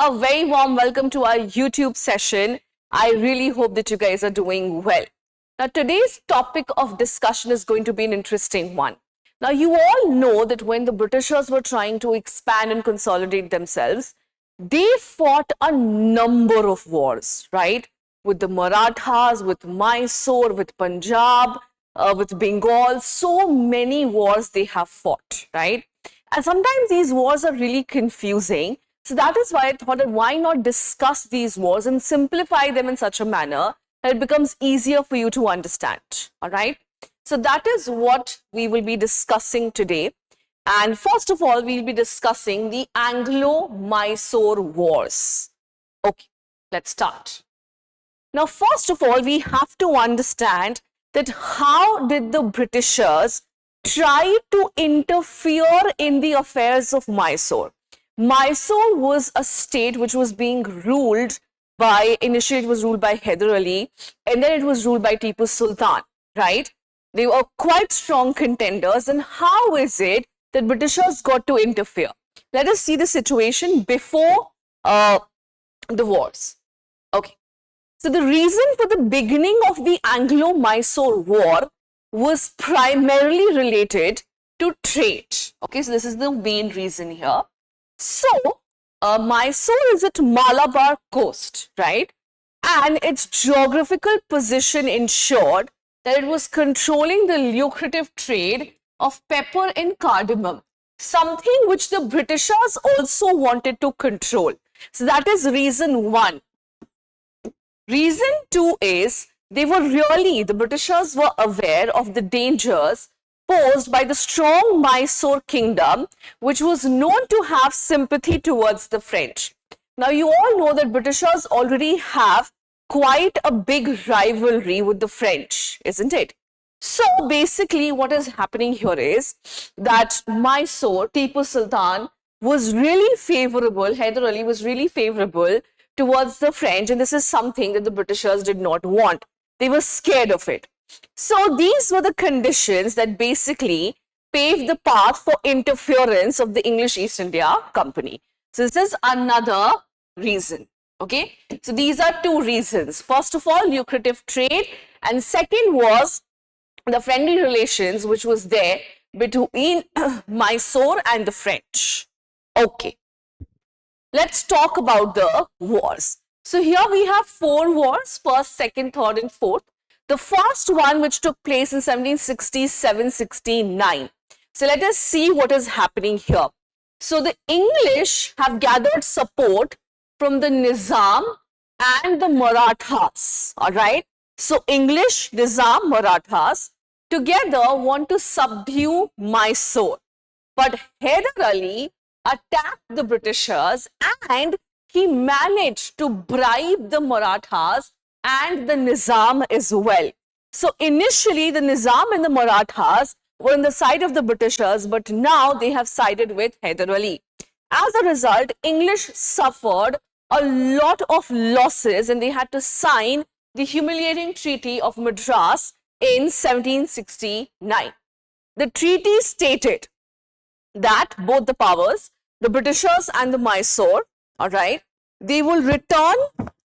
a very warm welcome to our YouTube session. I really hope that you guys are doing well. Now, today's topic of discussion is going to be an interesting one. Now, you all know that when the Britishers were trying to expand and consolidate themselves, they fought a number of wars, right? With the Marathas, with Mysore, with Punjab, with Bengal, so many wars they have fought, right? And sometimes these wars are really confusing. So that is why I thought that why not discuss these wars and simplify them in such a manner that it becomes easier for you to understand, all right? So that is what we will be discussing today. And first of all, we'll be discussing the Anglo-Mysore Wars. Okay, let's start. Now, first of all, we have to understand that how did the Britishers try to interfere in the affairs of Mysore? Mysore was a state which was being ruled by, initially it was ruled by Hyder Ali, and then it was ruled by Tipu Sultan, right? They were quite strong contenders. And how is it that Britishers got to interfere? Let us see the situation before the wars. Okay. So the reason for the beginning of the Anglo-Mysore War was primarily related to trade. Okay, so this is the main reason here. So, Mysore is at Malabar coast, right? And its geographical position ensured that it was controlling the lucrative trade of pepper and cardamom, something which the Britishers also wanted to control. So that is reason one. Reason two is the Britishers were aware of the dangers posed by the strong Mysore kingdom, which was known to have sympathy towards the French. Now, you all know that Britishers already have quite a big rivalry with the French, isn't it? So, basically, what is happening here is that Mysore, Tipu Sultan, was really favorable, Hyder Ali was really favorable towards the French, and this is something that the Britishers did not want. They were scared of it. So these were the conditions that basically paved the path for interference of the English East India Company. So this is another reason. Okay, so these are two reasons. First of all, lucrative trade, and second was the friendly relations which was there between Mysore and the French. Okay, let's talk about the wars. So here we have four wars: first, second, third, and fourth. The first one, which took place in 1767-69. So let us see what is happening here. So the English have gathered support from the Nizam and the Marathas. All right. So English, Nizam, Marathas together want to subdue Mysore. But Hyder Ali attacked the Britishers and he managed to bribe the Marathas and the Nizam as well. So initially the Nizam and the Marathas were on the side of the Britishers, but now they have sided with Hyder Ali. As a result, English suffered a lot of losses and they had to sign the humiliating Treaty of Madras in 1769. The treaty stated that both the powers, the Britishers and the Mysore, all right, they will return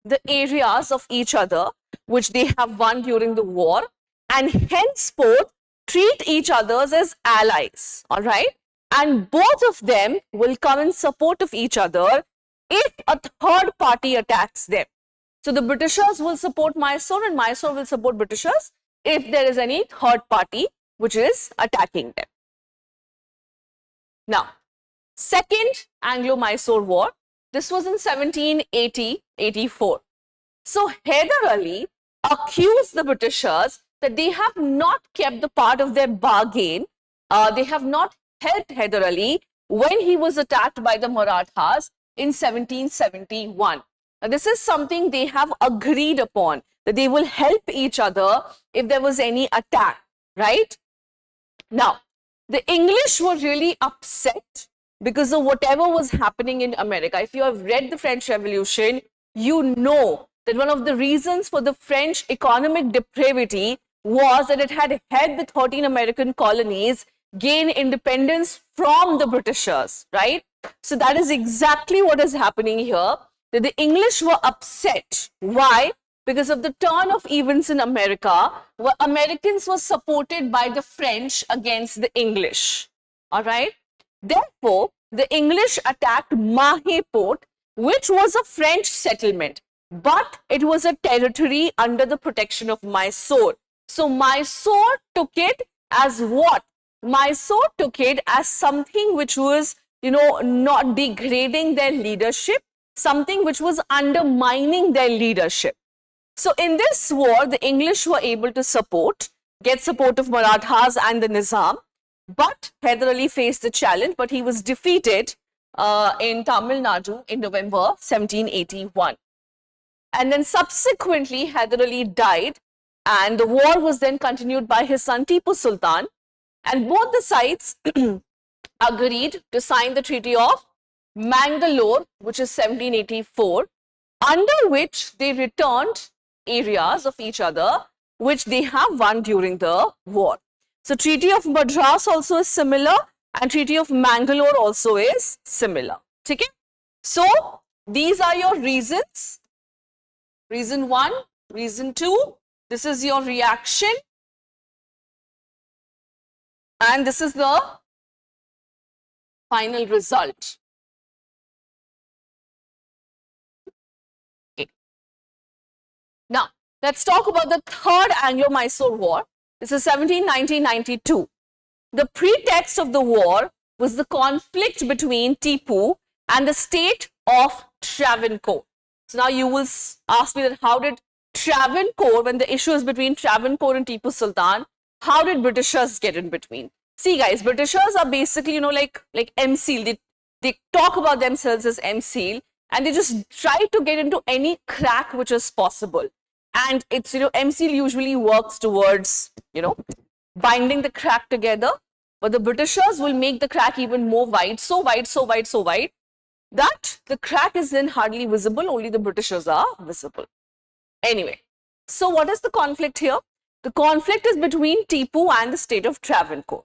the areas of each other which they have won during the war and henceforth treat each other as allies, all right? And both of them will come in support of each other if a third party attacks them. So the Britishers will support Mysore and Mysore will support Britishers if there is any third party which is attacking them. Now, second Anglo-Mysore War. This was in 1780-84. So Hyder Ali accused the Britishers that they have not kept the part of their bargain. They have not helped Hyder Ali when he was attacked by the Marathas in 1771. Now, this is something they have agreed upon, that they will help each other if there was any attack, right? Now, the English were really upset because of whatever was happening in America. If you have read the French Revolution, you know that one of the reasons for the French economic depravity was that it had helped the 13 American colonies gain independence from the Britishers, right? So that is exactly what is happening here. that the English were upset. Why? Because of the turn of events in America, where Americans were supported by the French against the English. All right. Therefore, the English attacked Mahe Port, which was a French settlement, but it was a territory under the protection of Mysore. So Mysore took it as what? Mysore took it as something which was, not degrading their leadership, something which was undermining their leadership. So in this war, the English were able to get support of Marathas and the Nizam, but Hyder Ali faced the challenge, but he was defeated in Tamil Nadu in November 1781. And then subsequently, Hyder Ali died, and the war was then continued by his son Tipu Sultan, and both the sides agreed to sign the Treaty of Mangalore, which is 1784, under which they returned areas of each other, which they have won during the war. So Treaty of Madras also is similar, and Treaty of Mangalore also is similar. Okay? So these are your reasons. Reason 1, reason 2, this is your reaction, and this is the final result. Okay. Now, let's talk about the Third Anglo-Mysore War. This is 1790-92. The pretext of the war was the conflict between Tipu and the state of Travancore. So now you will ask me that how did Travancore, when the issue is between Travancore and Tipu Sultan, how did Britishers get in between? See guys, Britishers are basically, like MSEAL. They talk about themselves as MSEAL, and they just try to get into any crack which is possible. And it's, MSEAL usually works towards, binding the crack together. But the Britishers will make the crack even more wide, so wide, that the crack is then hardly visible, only the Britishers are visible. Anyway, so what is the conflict here? The conflict is between Tipu and the state of Travancore.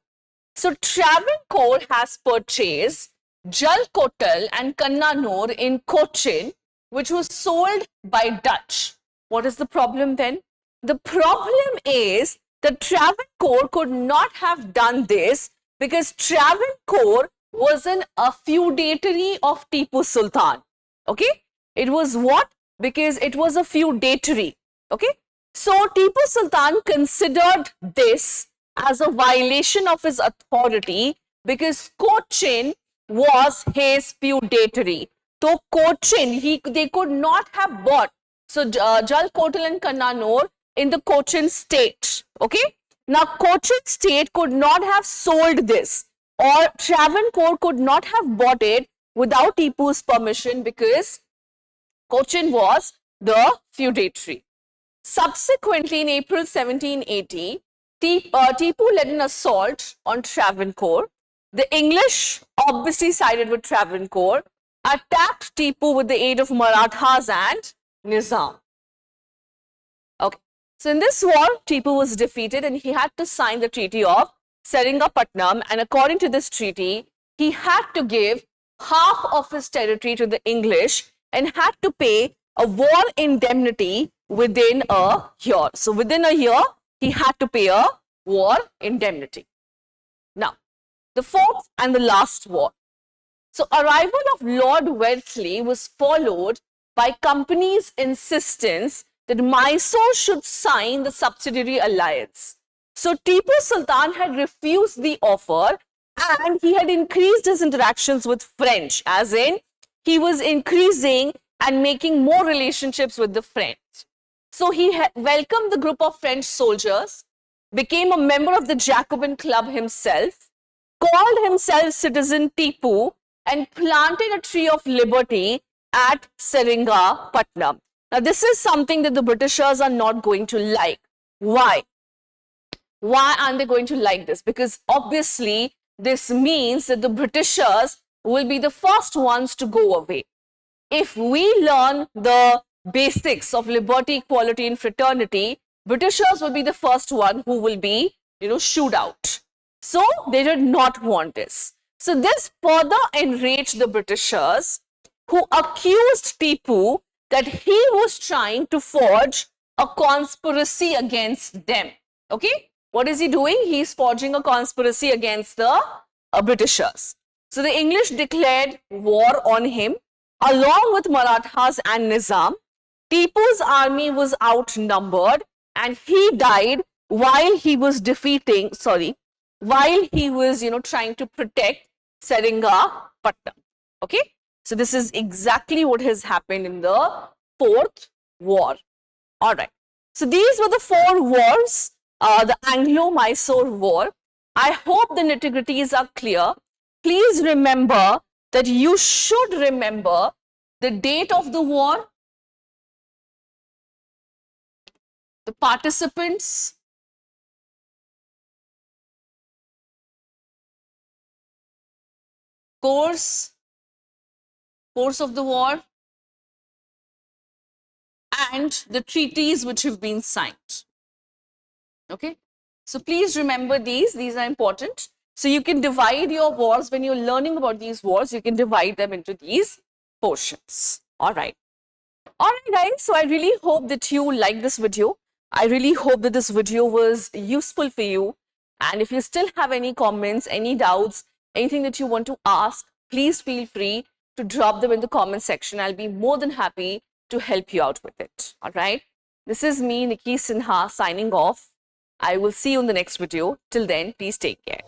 So Travancore has purchased Jalkotal and Kannanur in Cochin, which was sold by Dutch. What is the problem then? The problem is that Travancore could not have done this because Travancore wasn't a feudatory of Tipu Sultan. Okay? It was what? Because it was a feudatory. Okay? So Tipu Sultan considered this as a violation of his authority because Cochin was his feudatory. So Cochin, they could not have bought Jalkotal and Kannanur in the Cochin state. Okay? Now Cochin state could not have sold this, or Travancore could not have bought it without Tipu's permission because Cochin was the feudatory. Subsequently, in April 1780, Tipu led an assault on Travancore. The English obviously sided with Travancore, attacked Tipu with the aid of Marathas and Nizam. Okay, so in this war, Tipu was defeated and he had to sign the Treaty of Seringamapatnam, and according to this treaty, he had to give half of his territory to the English and had to pay a war indemnity within a year. So within a year, he had to pay a war indemnity. Now, the fourth and the last war. So arrival of Lord Wellesley was followed by company's insistence that Mysore should sign the subsidiary alliance. So Tipu Sultan had refused the offer and he had increased his interactions with French, as in he was increasing and making more relationships with the French. So he welcomed the group of French soldiers, became a member of the Jacobin Club himself, called himself Citizen Tipu, and planted a tree of liberty at Seringamapatnam. Now, this is something that the Britishers are not going to like. Why? Why aren't they going to like this? Because obviously, this means that the Britishers will be the first ones to go away. If we learn the basics of liberty, equality, and fraternity, Britishers will be the first one who will be, shooed out. So they did not want this. So this further enraged the Britishers, who accused Tipu that he was trying to forge a conspiracy against them. Okay, what is he doing? He is forging a conspiracy against the Britishers. So the English declared war on him along with Marathas and Nizam. Tipu's army was outnumbered and he died while he was trying to protect Seringapatam. Okay, so this is exactly what has happened in the Fourth War. All right, so these were the 4 wars, the Anglo-Mysore War. I hope the nitty-gritties are clear. Please remember that you should remember the date of the war, the participants, course of the war, and the treaties which have been signed. Okay, so please remember these are important. So you can divide your wars when you're learning about these wars, you can divide them into these portions. All right, guys, so I really hope that you like this video. I really hope that this video was useful for you. And if you still have any comments, any doubts, anything that you want to ask, please feel free to drop them in the comment section. I'll be more than happy to help you out with it. All right. This is me, Nikki Sinha, signing off. I will see you in the next video. Till then, please take care.